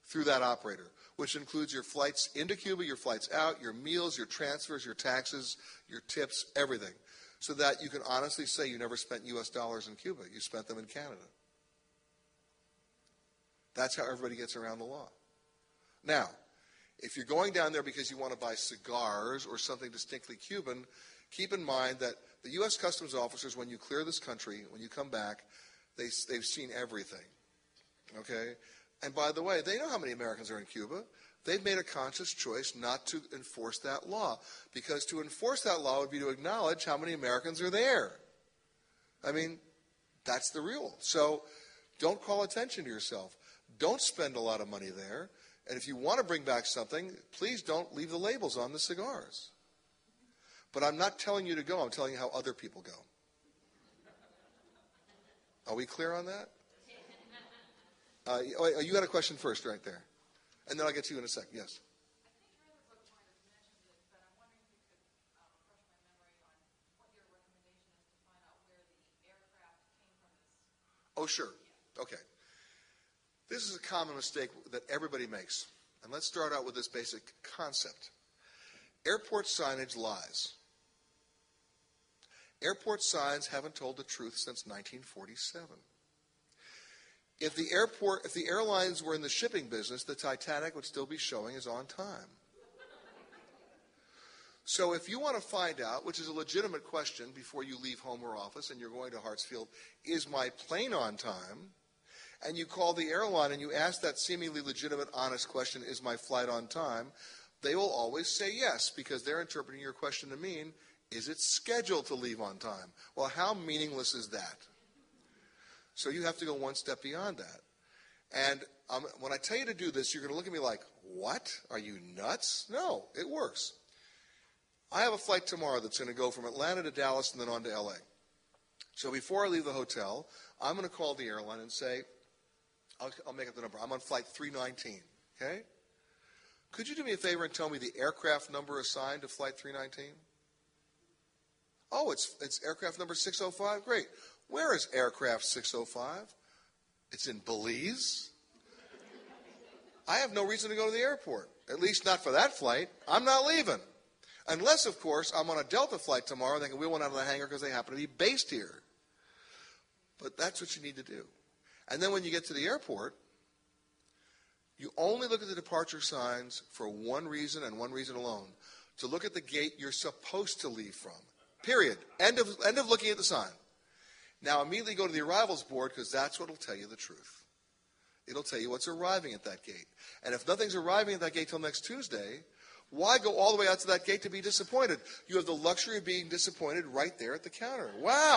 through that operator, which includes your flights into Cuba, your flights out, your meals, your transfers, your taxes, your tips, everything, so that you can honestly say you never spent U.S. dollars in Cuba. You spent them in Canada. That's how everybody gets around the law. Now, if you're going down there because you want to buy cigars or something distinctly Cuban, keep in mind that the U.S. Customs officers, when you clear this country, when you come back, they've seen everything. Okay? And by the way, they know how many Americans are in Cuba. They've made a conscious choice not to enforce that law, because to enforce that law would be to acknowledge how many Americans are there. I mean, that's the rule. So don't call attention to yourself. Don't spend a lot of money there. And if you want to bring back something, please don't leave the labels on the cigars. But I'm not telling you to go. I'm telling you how other people go. Are we clear on that? You had a question first right there. And then I'll get to you in a second. Yes. I think your other book might have mentioned it, but I'm wondering if you could refresh my memory on what your recommendation is to find out where the aircraft came from. Oh, sure. Okay. This is a common mistake that everybody makes. And let's start out with this basic concept. Airport signage lies. Airport signs haven't told the truth since 1947. If the airlines were in the shipping business, the Titanic would still be showing as on time. So if you want to find out, which is a legitimate question before you leave home or office and you're going to Hartsfield, is my plane on time? And you call the airline and you ask that seemingly legitimate, honest question, is my flight on time? They will always say yes, because they're interpreting your question to mean, is it scheduled to leave on time? Well, how meaningless is that? So you have to go one step beyond that. And when I tell you to do this, you're going to look at me like, what? Are you nuts? No, it works. I have a flight tomorrow that's going to go from Atlanta to Dallas and then on to L.A. So before I leave the hotel, I'm going to call the airline and say, I'll make up the number. I'm on flight 319, okay? Could you do me a favor and tell me the aircraft number assigned to flight 319? Oh, it's aircraft number 605? Great. Where is aircraft 605? It's in Belize. I have no reason to go to the airport, at least not for that flight. I'm not leaving. Unless, of course, I'm on a Delta flight tomorrow and they can wheel one out of the hangar because they happen to be based here. But that's what you need to do. And then when you get to the airport, you only look at the departure signs for one reason and one reason alone, to look at the gate you're supposed to leave from. Period. End of looking at the sign. Now immediately go to the arrivals board because that's what will tell you the truth. It'll tell you what's arriving at that gate. And if nothing's arriving at that gate till next Tuesday, why go all the way out to that gate to be disappointed? You have the luxury of being disappointed right there at the counter. Wow.